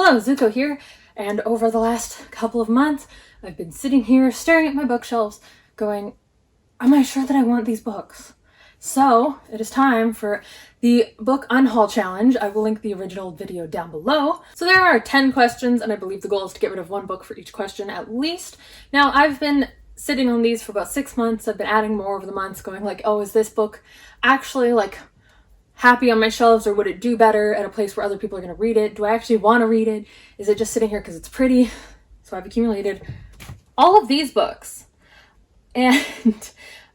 Hello, Zuko here, and over the last couple of months, I've been sitting here staring at my bookshelves going, am I sure that I want these books? So, it is time for the book Unhaul challenge. I will link the original video down below. So there are 10 questions, and I believe the goal is to get rid of one book for each question at least. Now, I've been sitting on these for about 6 months. I've been adding more over the months, going like, oh, is this book actually like happy on my shelves, or would it do better at a place where other people are going to read it? Do I actually want to read it? Is it just sitting here because it's pretty? So I've accumulated all of these books, and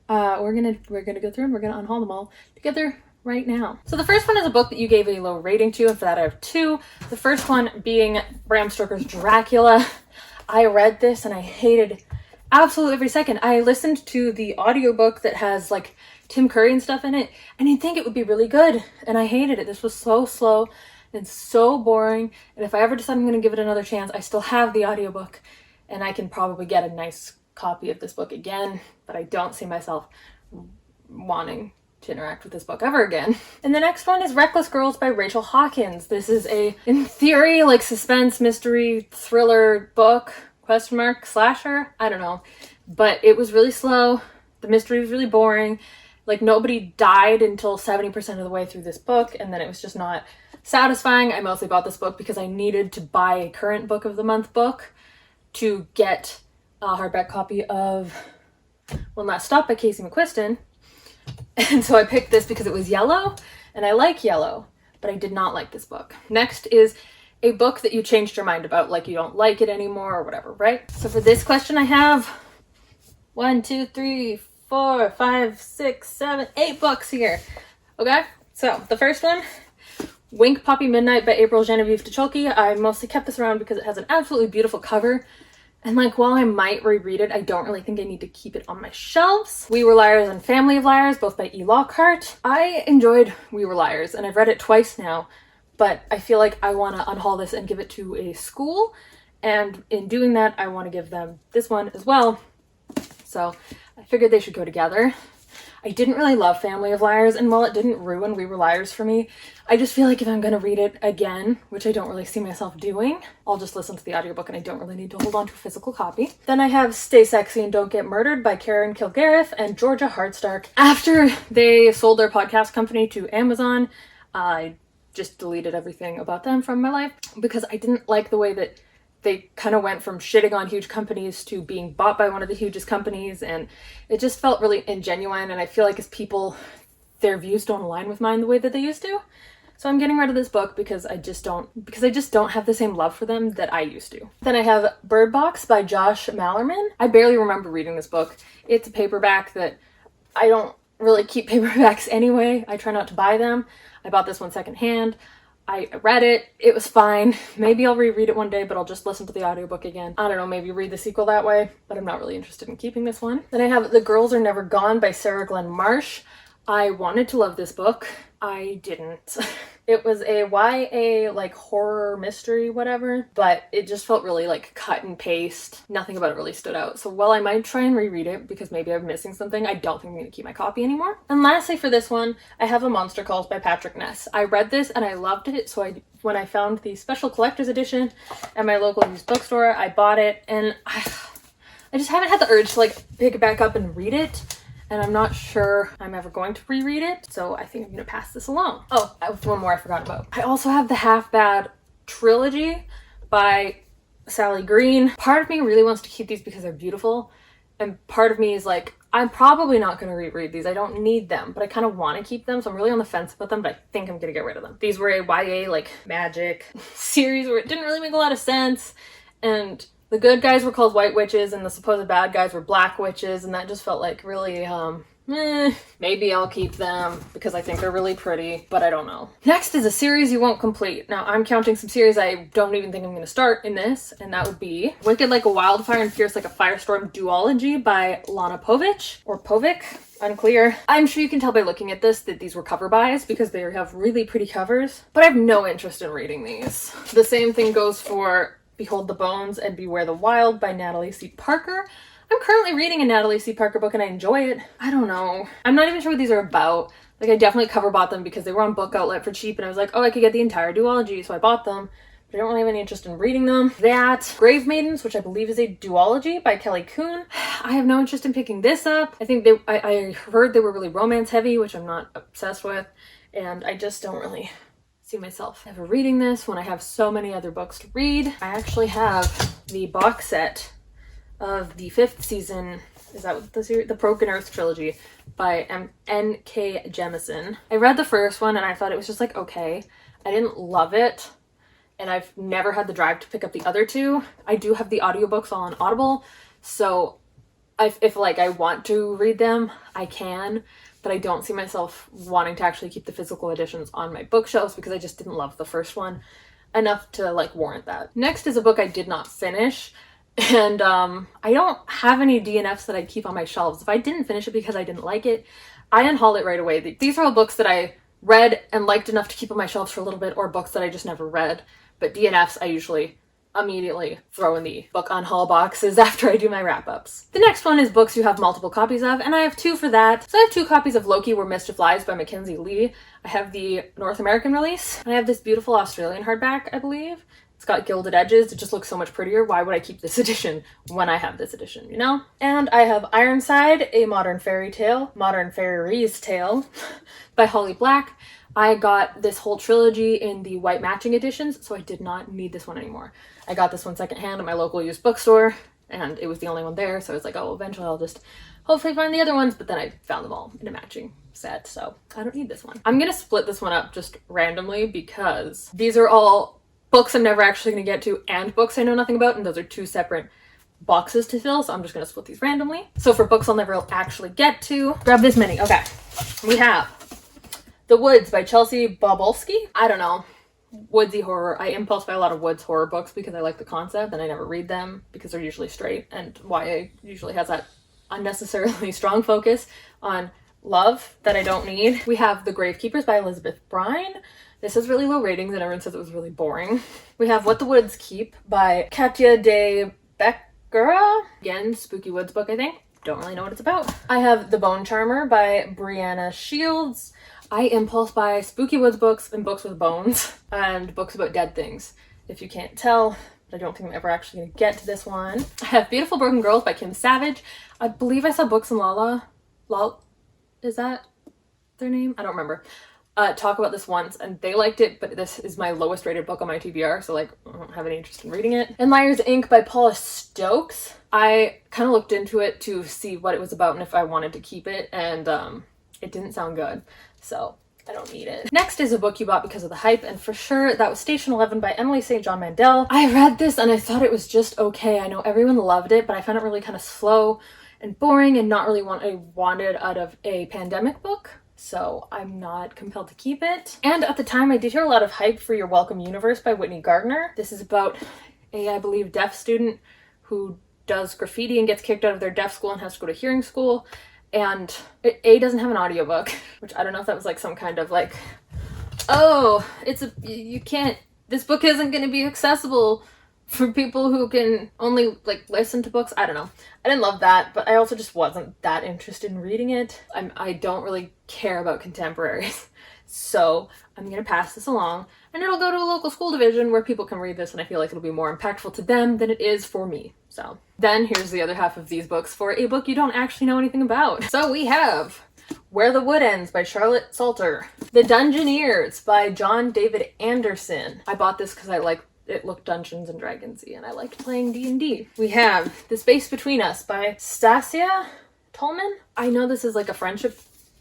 we're gonna go through and we're gonna unhaul them all together right now. So the first one is a book that you gave a low rating to, and for that I have two. The first one being Bram Stoker's Dracula. I read this and I hated absolutely every second. I listened to the audiobook that has like Tim Curry and stuff in it, and you'd think it would be really good, and I hated it. This was so slow and so boring, and if I ever decide I'm going to give it another chance, I still have the audiobook, and I can probably get a nice copy of this book again, but I don't see myself wanting to interact with this book ever again. And the next one is Reckless Girls by Rachel Hawkins. This is a, in theory, like suspense, mystery, thriller book, slasher, I don't know, but it was really slow. The mystery was really boring. Like, nobody died until 70% of the way through this book, and then it was just not satisfying. I mostly bought this book because I needed to buy a current book of the month book to get a hardback copy of One Last Stop by Casey McQuiston. And so I picked this because it was yellow, and I like yellow, but I did not like this book. Next is a book that you changed your mind about, like you don't like it anymore or whatever, right? So for this question I have 1, 2, 3, 4, 5, 6, 7, 8 books here. Okay, so the first one, Wink Poppy Midnight by April Genevieve Tucholke. I mostly kept this around because it has an absolutely beautiful cover. And like, while I might reread it, I don't really think I need to keep it on my shelves. We Were Liars and Family of Liars, both by E. Lockhart. I enjoyed We Were Liars, and I've read it twice now, but I feel like I want to unhaul this and give it to a school. And in doing that, I want to give them this one as well. So I figured they should go together. I didn't really love Family of Liars, and while it didn't ruin We Were Liars for me, I just feel like if I'm going to read it again, which I don't really see myself doing, I'll just listen to the audiobook and I don't really need to hold on to a physical copy. Then I have Stay Sexy and Don't Get Murdered by Karen Kilgariff and Georgia Hardstark. After they sold their podcast company to Amazon, I just deleted everything about them from my life because I didn't like the way that they kind of went from shitting on huge companies to being bought by one of the hugest companies, and it just felt really ingenuine, and I feel like as people, their views don't align with mine the way that they used to. So I'm getting rid of this book because I just don't have the same love for them that I used to. Then I have Bird Box by Josh Malerman. I barely remember reading this book. It's a paperback that I don't really keep paperbacks anyway. I try not to buy them. I bought this one secondhand. I read it, it was fine. Maybe I'll reread it one day, but I'll just listen to the audiobook again. I don't know, maybe read the sequel that way, but I'm not really interested in keeping this one. Then I have The Girls Are Never Gone by Sarah Glenn Marsh. I wanted to love this book. I didn't. It was a YA, like, horror mystery, whatever, but it just felt really, like, cut and paste. Nothing about it really stood out. So while I might try and reread it, because maybe I'm missing something, I don't think I'm going to keep my copy anymore. And lastly for this one, I have A Monster Calls by Patrick Ness. I read this and I loved it, so when I found the special collector's edition at my local used bookstore, I bought it, and I just haven't had the urge to, like, pick it back up and read it. And I'm not sure I'm ever going to reread it, so I think I'm going to pass this along. Oh, I have one more I forgot about. I also have the Half Bad trilogy by Sally Green. Part of me really wants to keep these because they're beautiful, and part of me is like, I'm probably not going to reread these. I don't need them, but I kind of want to keep them, so I'm really on the fence about them, but I think I'm going to get rid of them. These were a YA, like, magic series where it didn't really make a lot of sense, and the good guys were called white witches and the supposed bad guys were black witches, and that just felt like really, maybe I'll keep them because I think they're really pretty, but I don't know. Next is a series you won't complete. Now, I'm counting some series I don't even think I'm going to start in this, and that would be Wicked Like a Wildfire and Fierce Like a Firestorm duology by Lana Povich, or Povic, unclear. I'm sure you can tell by looking at this that these were cover buys because they have really pretty covers, but I have no interest in reading these. The same thing goes for Behold the Bones and Beware the Wild by Natalie C. Parker. I'm currently reading a Natalie C. Parker book and I enjoy it. I don't know. I'm not even sure what these are about. Like, I definitely cover bought them because they were on Book Outlet for cheap, and I was like, oh, I could get the entire duology, so I bought them. but I don't really have any interest in reading them. That, Grave Maidens, which I believe is a duology by Kelly Kuhn. I have no interest in picking this up. I think I heard they were really romance heavy, which I'm not obsessed with, and I just don't really see myself ever reading this when I have so many other books to read. I actually have the box set of the 5th season, is that what the series? The Broken Earth trilogy by N.K. Jemisin. I read the first one and I thought it was just like okay. I didn't love it, and I've never had the drive to pick up the other two. I do have the audiobooks all on Audible, so if like I want to read them, I can, but I don't see myself wanting to actually keep the physical editions on my bookshelves because I just didn't love the first one enough to like warrant that. Next is a book I did not finish. And I don't have any DNFs that I keep on my shelves. If I didn't finish it because I didn't like it, I unhaul it right away. These are all books that I read and liked enough to keep on my shelves for a little bit, or books that I just never read. But DNFs I usually immediately throw in the book unhaul boxes after I do my wrap-ups. The next one is books you have multiple copies of, and I have 2 for that. So I have 2 copies of Loki Where Mischief Lies by Mackenzie Lee. I have the North American release, and I have this beautiful Australian hardback, I believe. It's got gilded edges. It just looks so much prettier. Why would I keep this edition when I have this edition, you know? And I have Ironside, A Modern Fairy Tale, Modern Fairy's Tale by Holly Black. I got this whole trilogy in the white matching editions, so I did not need this one anymore. I got this one secondhand at my local used bookstore, and it was the only one there, so I was like, oh, eventually I'll just hopefully find the other ones, but then I found them all in a matching set, so I don't need this one. I'm gonna split this one up just randomly because these are all books I'm never actually going to get to and books I know nothing about, and those are 2 separate boxes to fill, so I'm just going to split these randomly. So for books I'll never actually get to, grab this many. Okay, we have The Woods by Chelsea Bobolsky. I don't know, woodsy horror. I impulse buy a lot of woods horror books because I like the concept and I never read them because they're usually straight, and YA usually has that unnecessarily strong focus on love that I don't need. We have The Gravekeepers by Elizabeth Brine. This has really low ratings and everyone says it was really boring. We have What the Woods Keep by Katya de Beckera. Again, spooky woods book, I think. Don't really know what it's about. I have The Bone Charmer by Brianna Shields. I impulse buy spooky woods books and books with bones and books about dead things, if you can't tell, but I don't think I'm ever actually going to get to this one. I have Beautiful Broken Girls by Kim Savage. I believe I saw Books and Lala. Is that their name? I don't remember. Talk about this once and they liked it, but this is my lowest rated book on my TBR, so like I don't have any interest in reading it. And Liar's Inc. by Paula Stokes. I kind of looked into it to see what it was about and if I wanted to keep it, and it didn't sound good, so I don't need it. Next is a book you bought because of the hype, and for sure that was Station 11 by Emily St. John Mandel. I read this and I thought it was just okay. I know everyone loved it, but I found it really kind of slow and boring and not really what I wanted out of a pandemic book. So I'm not compelled to keep it. And at the time I did hear a lot of hype for Your Welcome Universe by Whitney Gardner. This is about a, I believe, deaf student who does graffiti and gets kicked out of their deaf school and has to go to hearing school. And it doesn't have an audiobook, which I don't know if that was like some kind of like, oh, you can't, this book isn't going to be accessible for people who can only like listen to books. I don't know. I didn't love that, but I also just wasn't that interested in reading it. I don't really care about contemporaries. So I'm going to pass this along, and it'll go to a local school division where people can read this, and I feel like it'll be more impactful to them than it is for me. So then here's the other half of these books for a book you don't actually know anything about. So we have Where the Wood Ends by Charlotte Salter. The Dungeoneers by John David Anderson. I bought this because it looked Dungeons and Dragons-y and I liked playing D&D. We have The Space Between Us by Stasia Tolman. I know this is like a friendship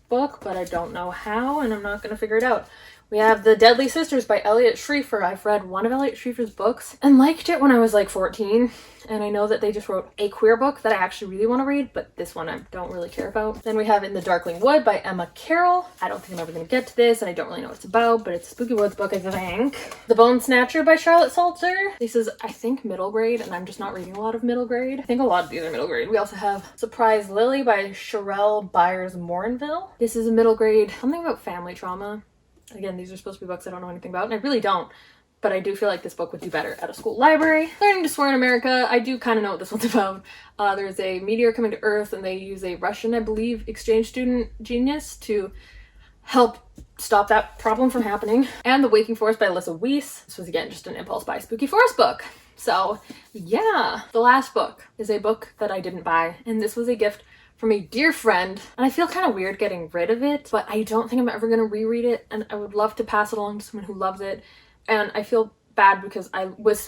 book, but I don't know how, and I'm not going to figure it out. We have The Deadly Sisters by Elliot Schreifer. I've read one of Elliot Schreifer's books and liked it when I was like 14. And I know that they just wrote a queer book that I actually really want to read, but this one I don't really care about. Then we have In the Darkling Wood by Emma Carroll. I don't think I'm ever going to get to this, and I don't really know what it's about, but it's a spooky woods book, I think. The Bone Snatcher by Charlotte Salter. This is, I think, middle grade, and I'm just not reading a lot of middle grade. I think a lot of these are middle grade. We also have Surprise Lily by Sherelle Byers-Morinville. This is a middle grade, something about family trauma. Again, these are supposed to be books I don't know anything about, and I really don't. But I do feel like this book would do better at a school library. Learning to Swear in America. I do kind of know what this one's about. There's a meteor coming to Earth, and they use a Russian, I believe, exchange student genius to help stop that problem from happening. And The Waking Forest by Alyssa Weiss. This was again just an impulse buy spooky forest book. So yeah, the last book is a book that I didn't buy, and this was a gift from a dear friend, and I feel kind of weird getting rid of it, but I don't think I'm ever going to reread it, and I would love to pass it along to someone who loves it. And I feel bad because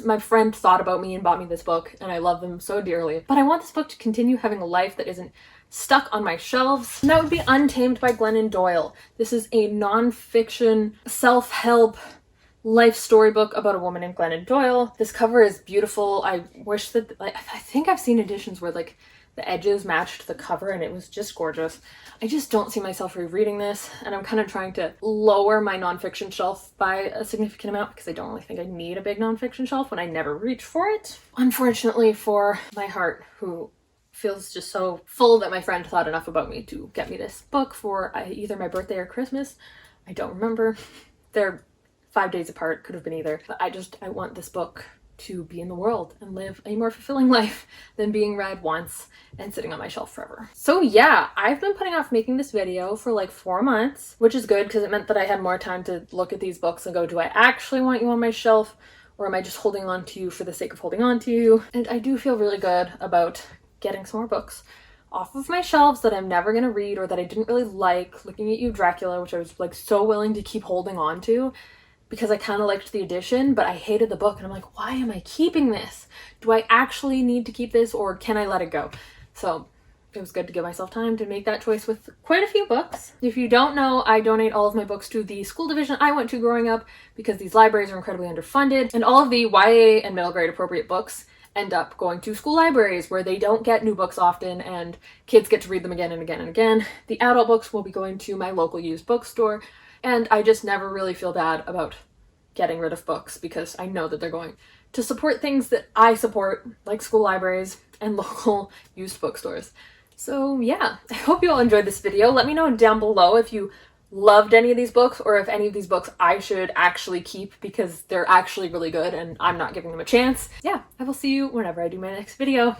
my friend thought about me and bought me this book, and I love them so dearly, but I want this book to continue having a life that isn't stuck on my shelves. And that would be Untamed by Glennon Doyle. This is a non-fiction self-help life storybook about a woman named Glennon Doyle. This cover is beautiful. I wish that, like, I think I've seen editions where like the edges matched the cover and it was just gorgeous. I just don't see myself rereading this, and I'm kind of trying to lower my nonfiction shelf by a significant amount because I don't really think I need a big nonfiction shelf when I never reach for it. Unfortunately for my heart, who feels just so full that my friend thought enough about me to get me this book for either my birthday or Christmas. I don't remember. They're 5 days apart, could have been either. But I want this book to be in the world and live a more fulfilling life than being read once and sitting on my shelf forever. So yeah, I've been putting off making this video for like 4 months, which is good because it meant that I had more time to look at these books and go, do I actually want you on my shelf, or am I just holding on to you for the sake of holding on to you? And I do feel really good about getting some more books off of my shelves that I'm never gonna read or that I didn't really like. Looking at You, Dracula, which I was like so willing to keep holding on to because I kind of liked the edition, but I hated the book, and I'm like, why am I keeping this? Do I actually need to keep this, or can I let it go? So it was good to give myself time to make that choice with quite a few books. If you don't know, I donate all of my books to the school division I went to growing up because these libraries are incredibly underfunded, and all of the YA and middle grade appropriate books end up going to school libraries where they don't get new books often and kids get to read them again and again and again. The adult books will be going to my local used bookstore, and I just never really feel bad about getting rid of books because I know that they're going to support things that I support, like school libraries and local used bookstores. So yeah, I hope you all enjoyed this video. Let me know down below if you loved any of these books or if any of these books I should actually keep because they're actually really good and I'm not giving them a chance. Yeah, I will see you whenever I do my next video.